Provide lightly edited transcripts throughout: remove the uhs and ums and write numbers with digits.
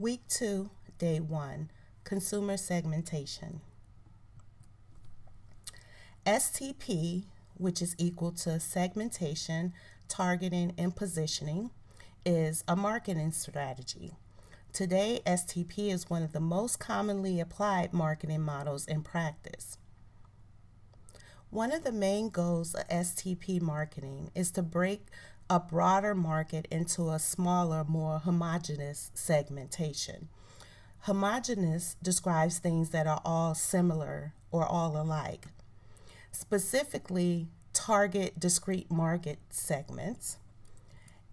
Week 2, Day 1, Consumer Segmentation. STP, which is equal to segmentation, targeting, and positioning, is a marketing strategy. Today, STP is one of the most commonly applied marketing models in practice. One of the main goals of STP marketing is to break a broader market into a smaller, more homogeneous segmentation. Homogeneous describes things that are all similar or all alike. Specifically, target discrete market segments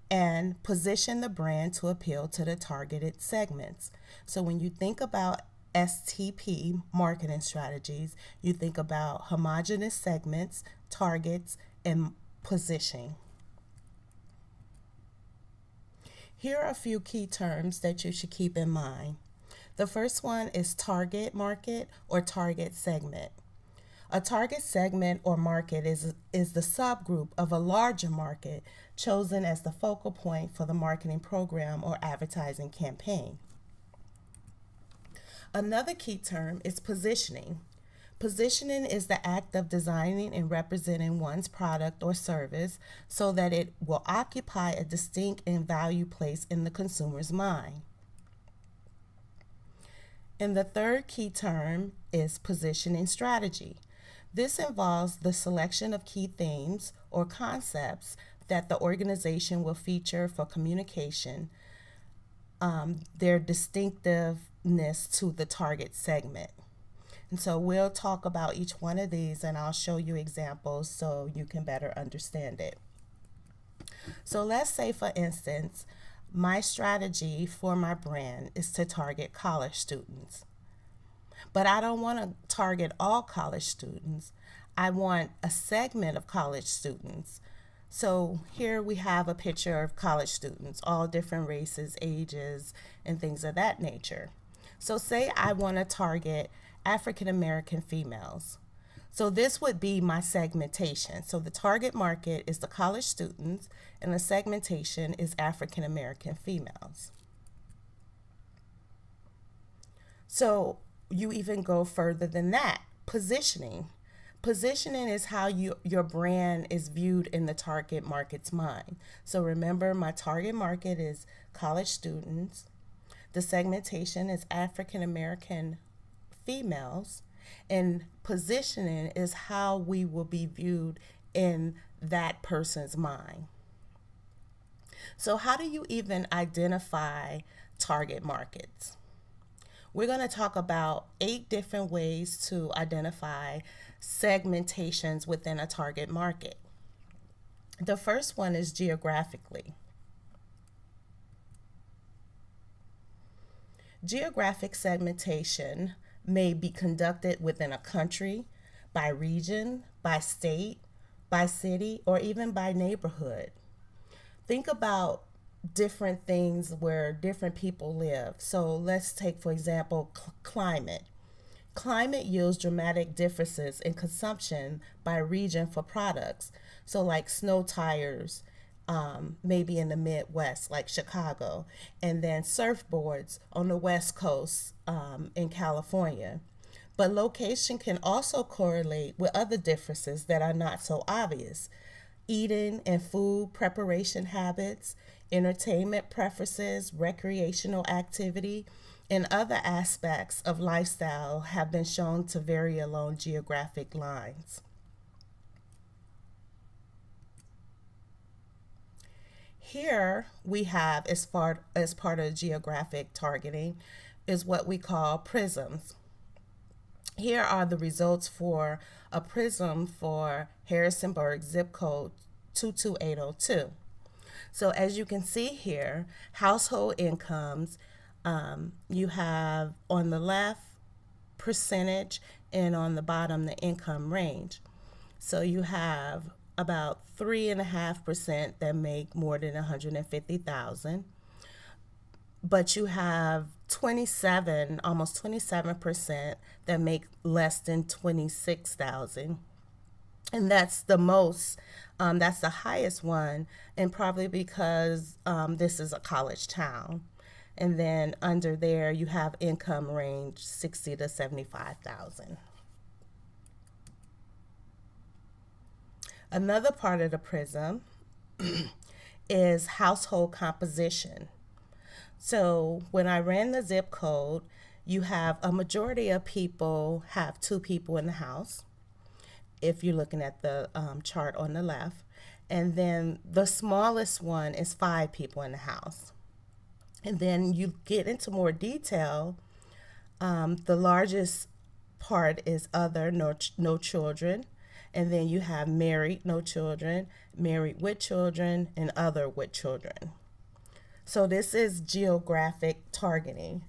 and position the brand to appeal to the targeted segments. So when you think about STP marketing strategies, you think about homogeneous segments, targets, and positioning. Here are a few key terms that you should keep in mind. The first one is target market or target segment. A target segment or market is the subgroup of a larger market chosen as the focal point for the marketing program or advertising campaign. Another key term is positioning. Positioning is the act of designing and representing one's product or service so that it will occupy a distinct and valued place in the consumer's mind. And the third key term is positioning strategy. This involves the selection of key themes or concepts that the organization will feature for communication, their distinctiveness to the target segment. And so we'll talk about each one of these and I'll show you examples so you can better understand it. So let's say, for instance, my strategy for my brand is to target college students. But I don't want to target all college students. I want a segment of college students. So here we have a picture of college students, all different races, ages, and things of that nature. So say I want to target African American females. So this would be my segmentation. So the target market is the college students and the segmentation is African American females. So you even go further than that. Positioning. Positioning is how your brand is viewed in the target market's mind. So remember, my target market is college students. The segmentation is African American females, and positioning is how we will be viewed in that person's mind. So how do you even identify target markets? We're going to talk about 8 different ways to identify segmentations within a target market. The first one is geographically. Geographic segmentation may be conducted within a country, by region, by state, by city, or even by neighborhood. Think about different things where different people live. So let's take, for example, climate. Climate yields dramatic differences in consumption by region for products. So like snow tires, maybe in the Midwest, like Chicago, and then surfboards on the West Coast in California. But location can also correlate with other differences that are not so obvious. Eating and food preparation habits, entertainment preferences, recreational activity, and other aspects of lifestyle have been shown to vary along geographic lines. Here we have, as part of geographic targeting, is what we call prisms. Here are the results for a prism for Harrisonburg zip code 22802. So as you can see here, household incomes, you have on the left percentage and on the bottom the income range. So you have about 3.5% that make more than 150,000, but you have almost 27% that make less than 26,000. And that's the most, that's the highest one, and probably because this is a college town. And then under there, you have income range 60 to 75,000. Another part of the prism is household composition. So when I ran the zip code, you have a majority of people have 2 people in the house, if you're looking at the chart on the left. And then the smallest one is 5 people in the house. And then you get into more detail. The largest part is other, no children. And then you have married, no children, married with children, and other with children. So this is geographic targeting.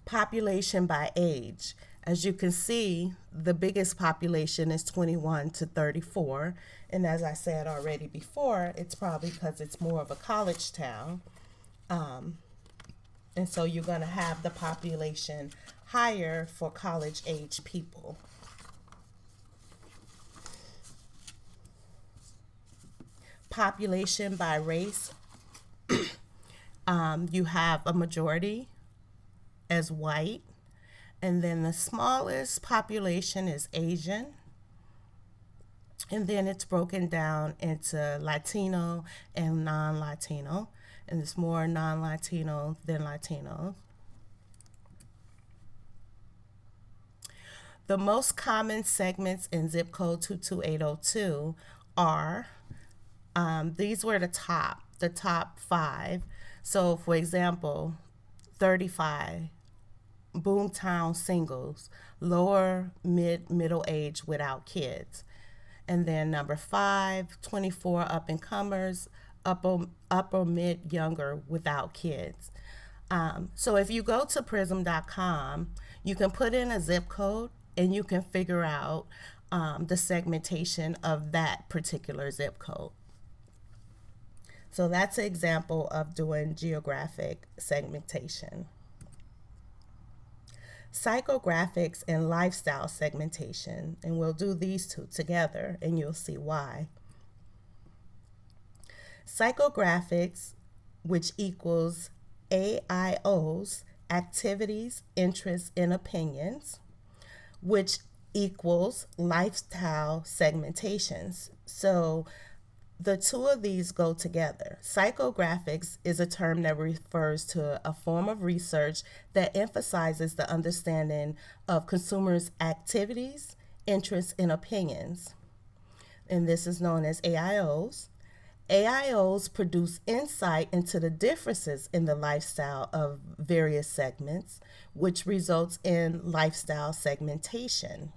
Population by age. As you can see, the biggest population is 21 to 34. And as I said already before, it's probably because it's more of a college town. And so you're going to have the population higher for college age people. Population by race. You have a majority as white. And then the smallest population is Asian. And then it's broken down into Latino and non-Latino. And it's more non-Latino than Latino. The most common segments in zip code 22802 are, these were the top 5. So for example, 35, boomtown singles, lower middle age without kids. And then number 5, 24 up and comers, upper mid younger without kids. So if you go to prism.com, you can put in a zip code and you can figure out the segmentation of that particular zip code. So that's an example of doing geographic segmentation. Psychographics and lifestyle segmentation, and we'll do these two together and you'll see why. Psychographics, which equals AIOs, activities, interests, and opinions, which equals lifestyle segmentations. So the two of these go together. Psychographics is a term that refers to a form of research that emphasizes the understanding of consumers' activities, interests, and opinions. And this is known as AIOs. AIOs produce insight into the differences in the lifestyle of various segments, which results in lifestyle segmentation.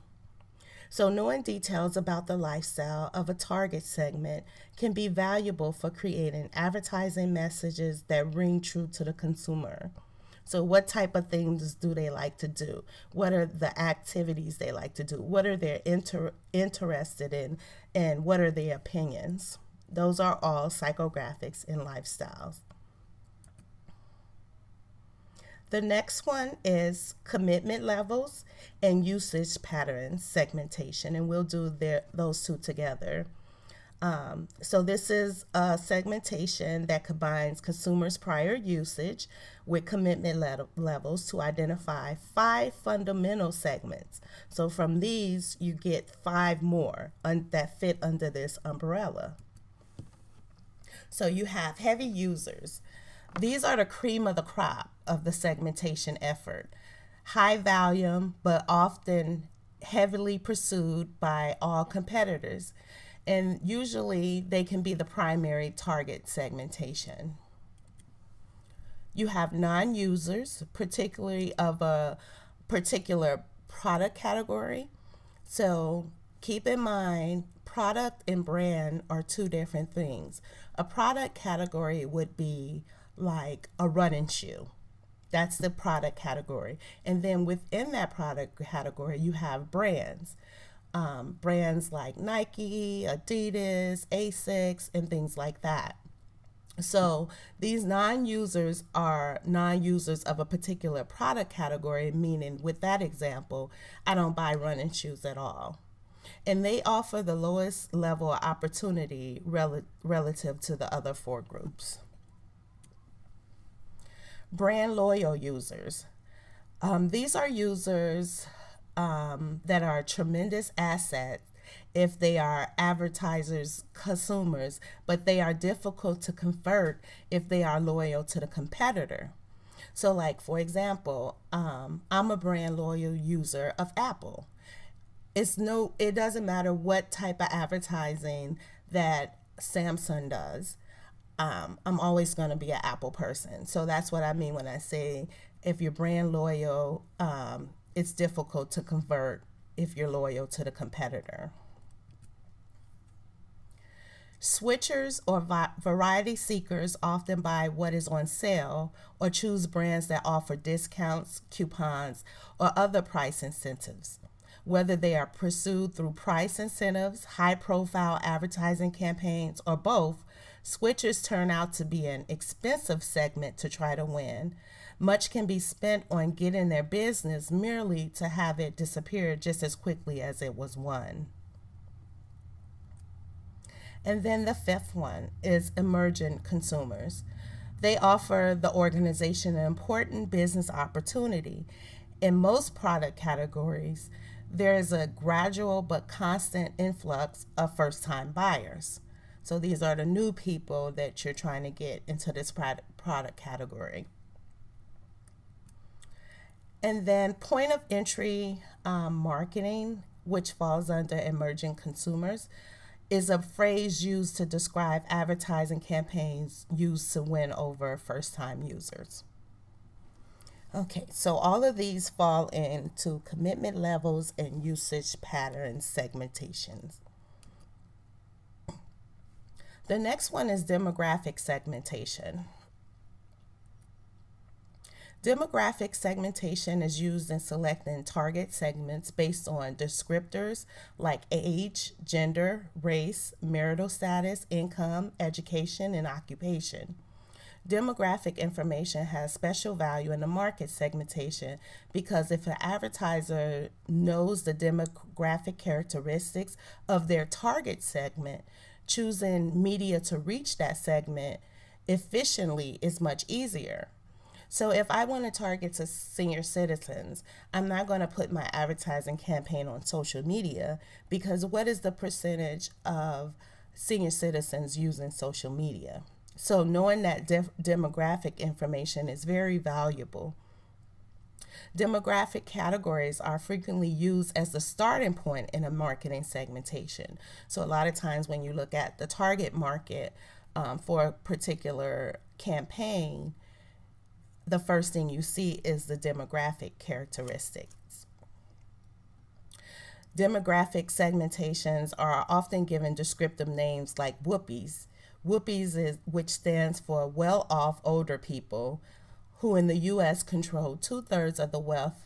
So knowing details about the lifestyle of a target segment can be valuable for creating advertising messages that ring true to the consumer. So what type of things do they like to do? What are the activities they like to do? What are they interested in? And what are their opinions? Those are all psychographics and lifestyles. The next one is commitment levels and usage patterns segmentation, and we'll do those two together. So this is a segmentation that combines consumers' prior usage with commitment levels to identify 5 fundamental segments. So from these, you get 5 more that fit under this umbrella. So you have heavy users. These are the cream of the crop of the segmentation effort. High volume, but often heavily pursued by all competitors. And usually they can be the primary target segmentation. You have non-users, particularly of a particular product category. So keep in mind, product and brand are 2 different things. A product category would be like a running shoe. That's the product category. And then within that product category, you have brands. Brands like Nike, Adidas, Asics, and things like that. So these non-users are non-users of a particular product category, meaning with that example, I don't buy running shoes at all. And they offer the lowest level of opportunity relative to the other 4 groups. Brand loyal users. These are users that are a tremendous asset if they are advertisers, consumers, but they are difficult to convert if they are loyal to the competitor. So, like for example, I'm a brand loyal user of Apple. It doesn't matter what type of advertising that Samsung does. I'm always going to be an Apple person. So that's what I mean when I say if you're brand loyal, it's difficult to convert if you're loyal to the competitor. Switchers or variety seekers often buy what is on sale or choose brands that offer discounts, coupons, or other price incentives. Whether they are pursued through price incentives, high profile advertising campaigns, or both, switchers turn out to be an expensive segment to try to win. Much can be spent on getting their business merely to have it disappear just as quickly as it was won. And then the fifth one is emergent consumers. They offer the organization an important business opportunity. In most product categories, there is a gradual but constant influx of first time buyers. So these are the new people that you're trying to get into this product category. And then point of entry marketing, which falls under emerging consumers, is a phrase used to describe advertising campaigns used to win over first time users. Okay, so all of these fall into commitment levels and usage patterns segmentations. The next one is demographic segmentation. Demographic segmentation is used in selecting target segments based on descriptors like age, gender, race, marital status, income, education, and occupation. Demographic information has special value in the market segmentation because if an advertiser knows the demographic characteristics of their target segment, choosing media to reach that segment efficiently is much easier. So if I want to target to senior citizens, I'm not going to put my advertising campaign on social media because what is the percentage of senior citizens using social media? So knowing that demographic information is very valuable. Demographic categories are frequently used as the starting point in a marketing segmentation. So a lot of times when you look at the target market for a particular campaign, the first thing you see is the demographic characteristics. Demographic segmentations are often given descriptive names like WOOPIes. Which stands for well-off older people who in the U.S. control 2/3 of the wealth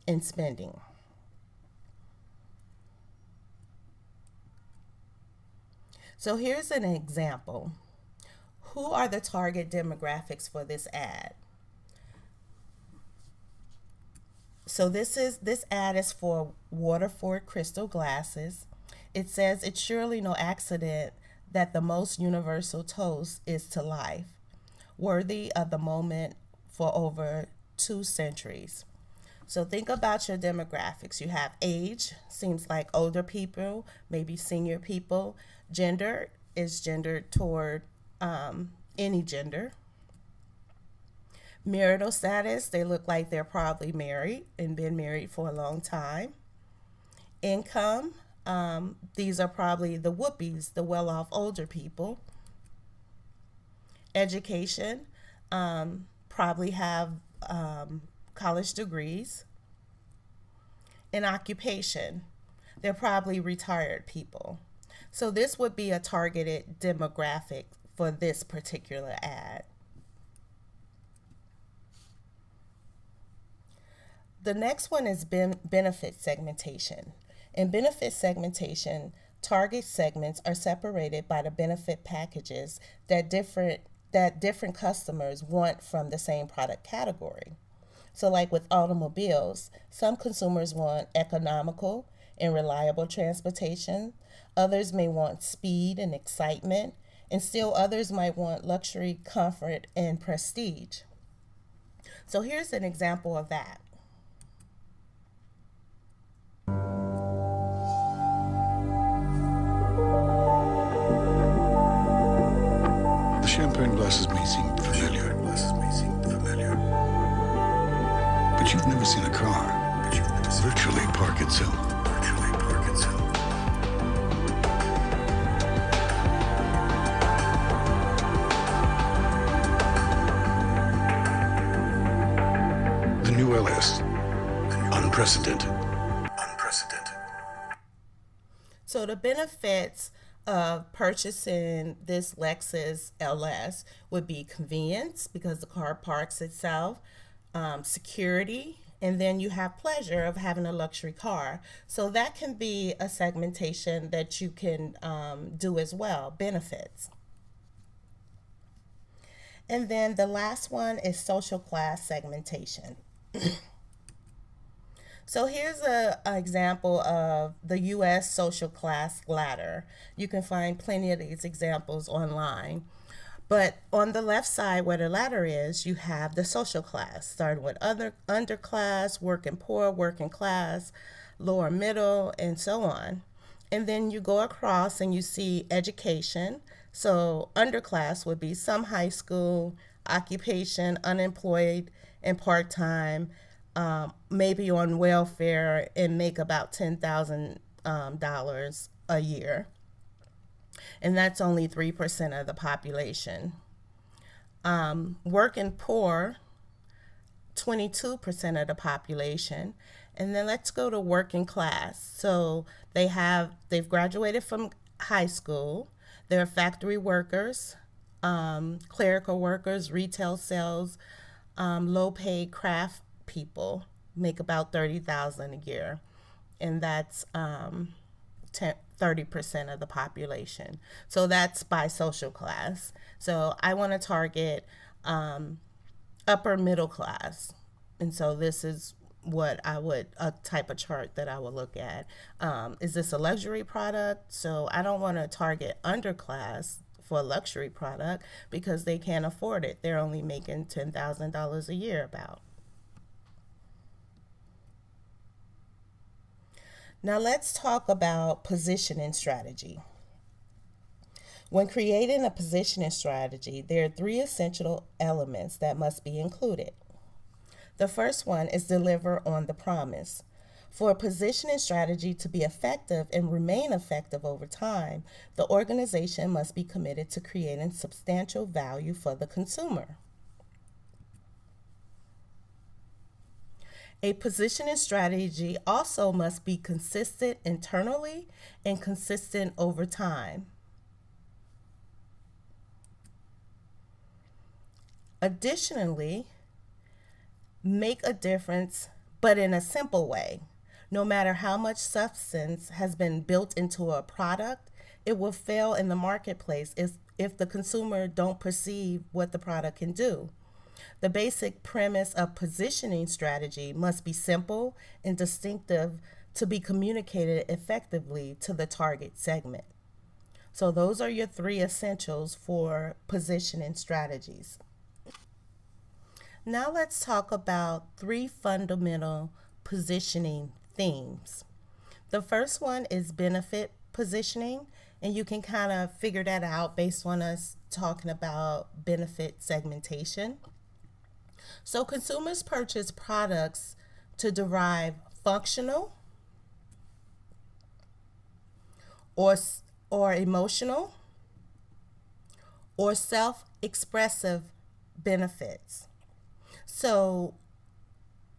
and spending. So here's an example. Who are the target demographics for this ad? So this ad is for Waterford crystal glasses. It says it's surely no accident that the most universal toast is to life, worthy of the moment for over 2 centuries. So think about your demographics. You have age, seems like older people, maybe senior people. Gender is gendered toward any gender. Marital status, they look like they're probably married and been married for a long time. Income, these are probably the WOOPies, the well-off older people. Education, probably have college degrees. And occupation, they're probably retired people. So this would be a targeted demographic for this particular ad. The next one is benefit segmentation. In benefit segmentation, target segments are separated by the benefit packages that different customers want from the same product category. So like with automobiles, some consumers want economical and reliable transportation. Others may want speed and excitement, and still others might want luxury, comfort, and prestige. So here's an example of that. The champagne glasses may seem familiar, but you've never seen a car virtually park itself. The new LS, unprecedented. So the benefits of purchasing this Lexus LS would be convenience because the car parks itself, security, and then you have pleasure of having a luxury car. So that can be a segmentation that you can do as well, benefits. And then the last one is social class segmentation. So here's an example of the U.S. social class ladder. You can find plenty of these examples online. But on the left side where the ladder is, you have the social class, starting with underclass, working poor, working class, lower middle, and so on. And then you go across and you see education. So underclass would be some high school, occupation, unemployed, and part-time, maybe on welfare, and make about $10,000 a year. And that's only 3% of the population. Working poor, 22% of the population. And then let's go to working class. So they've graduated from high school. They're factory workers, clerical workers, retail sales, low-paid craft people, make about $30,000 a year, and that's 30% of the population. So that's by social class. So I want to target upper middle class, and so this is what a type of chart that I would look at. Is this a luxury product? So I don't want to target underclass for a luxury product because they can't afford it. They're only making $10,000 a year about. Now let's talk about positioning strategy. When creating a positioning strategy, there are 3 essential elements that must be included. The first one is deliver on the promise. For a positioning strategy to be effective and remain effective over time, the organization must be committed to creating substantial value for the consumer. A positioning strategy also must be consistent internally and consistent over time. Additionally, make a difference, but in a simple way. No matter how much substance has been built into a product, it will fail in the marketplace if the consumer don't perceive what the product can do. The basic premise of positioning strategy must be simple and distinctive to be communicated effectively to the target segment. So those are your 3 essentials for positioning strategies. Now let's talk about 3 fundamental positioning themes. The first one is benefit positioning, and you can kind of figure that out based on us talking about benefit segmentation. So consumers purchase products to derive functional or emotional or self-expressive benefits. So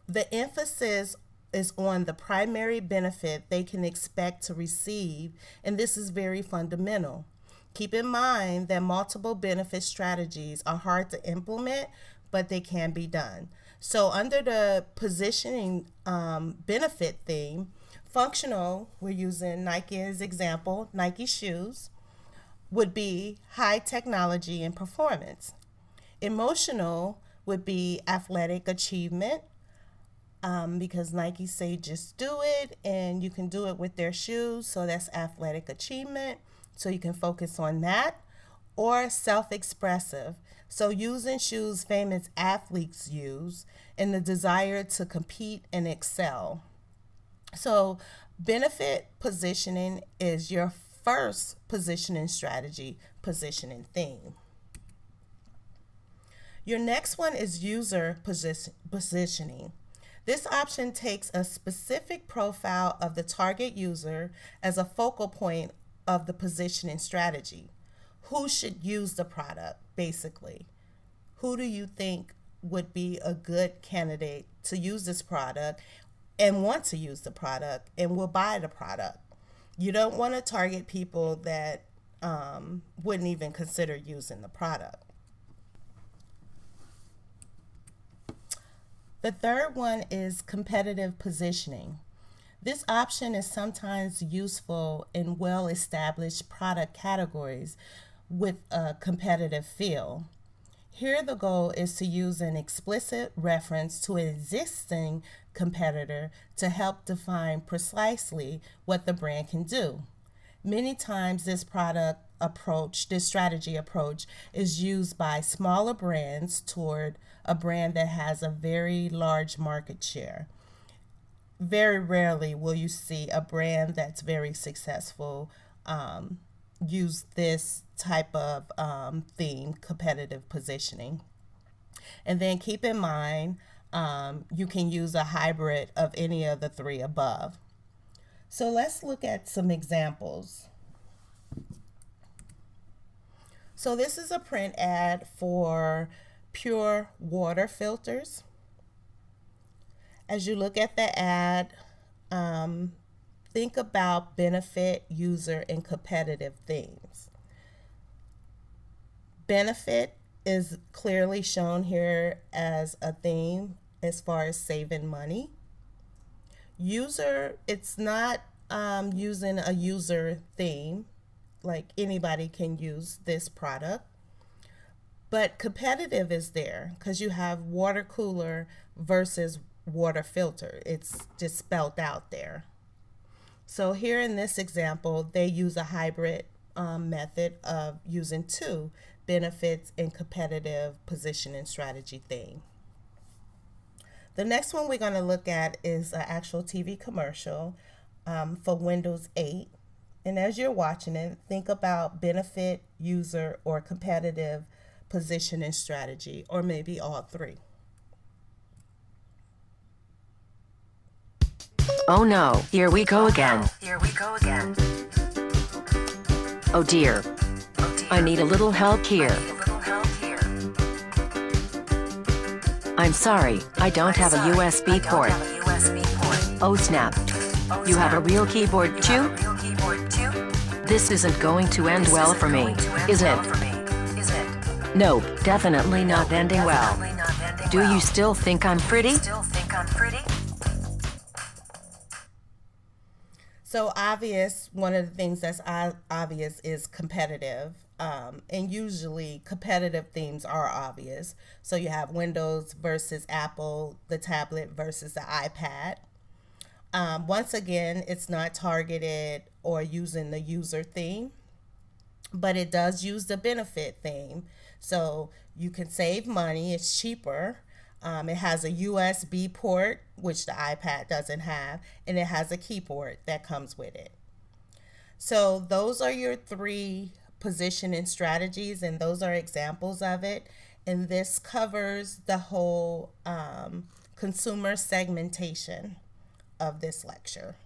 the emphasis is on the primary benefit they can expect to receive, and this is very fundamental. Keep in mind that multiple benefit strategies are hard to implement, but they can be done. So under the positioning benefit theme, functional, we're using Nike as example, Nike shoes, would be high technology and performance. Emotional would be athletic achievement, because Nike say just do it, and you can do it with their shoes, so that's athletic achievement, so you can focus on that. or self-expressive. So using shoes famous athletes use in the desire to compete and excel. So benefit positioning is your first positioning strategy, positioning theme. Your next one is user positioning. This option takes a specific profile of the target user as a focal point of the positioning strategy. Who should use the product, basically? Who do you think would be a good candidate to use this product and want to use the product and will buy the product? You don't want to target people that wouldn't even consider using the product. The third one is competitive positioning. This option is sometimes useful in well-established product categories with a competitive feel. Here the goal is to use an explicit reference to an existing competitor to help define precisely what the brand can do. Many times this strategy approach is used by smaller brands toward a brand that has a very large market share. Very rarely will you see a brand that's very successful use this type of theme, competitive positioning. And then keep in mind, you can use a hybrid of any of the three above. So let's look at some examples. So this is a print ad for pure water filters. As you look at the ad, think about benefit, user, and competitive themes. Benefit is clearly shown here as a theme as far as saving money. User, it's not using a user theme, like anybody can use this product. But competitive is there because you have water cooler versus water filter. It's just spelled out there. So here in this example, they use a hybrid method of using two benefits and competitive positioning strategy theme. The next one we're going to look at is an actual TV commercial for Windows 8. And as you're watching it, think about benefit, user, or competitive positioning strategy, or maybe all three. Oh no, here we go again. Oh dear. I need a little help here. I'm sorry, I don't have a USB port. Oh snap. You have a real keyboard too? This isn't going to end well for me, is it? Nope, definitely not ending well. Do you still think I'm pretty? So one of the things that's obvious is competitive. And usually competitive themes are obvious. So you have Windows versus Apple, the tablet versus the iPad. Once again, it's not targeted or using the user theme, but it does use the benefit theme. So you can save money, it's cheaper. It has a USB port, which the iPad doesn't have, and it has a keyboard that comes with it. So those are your three positioning strategies, and those are examples of it. And this covers the whole consumer segmentation of this lecture.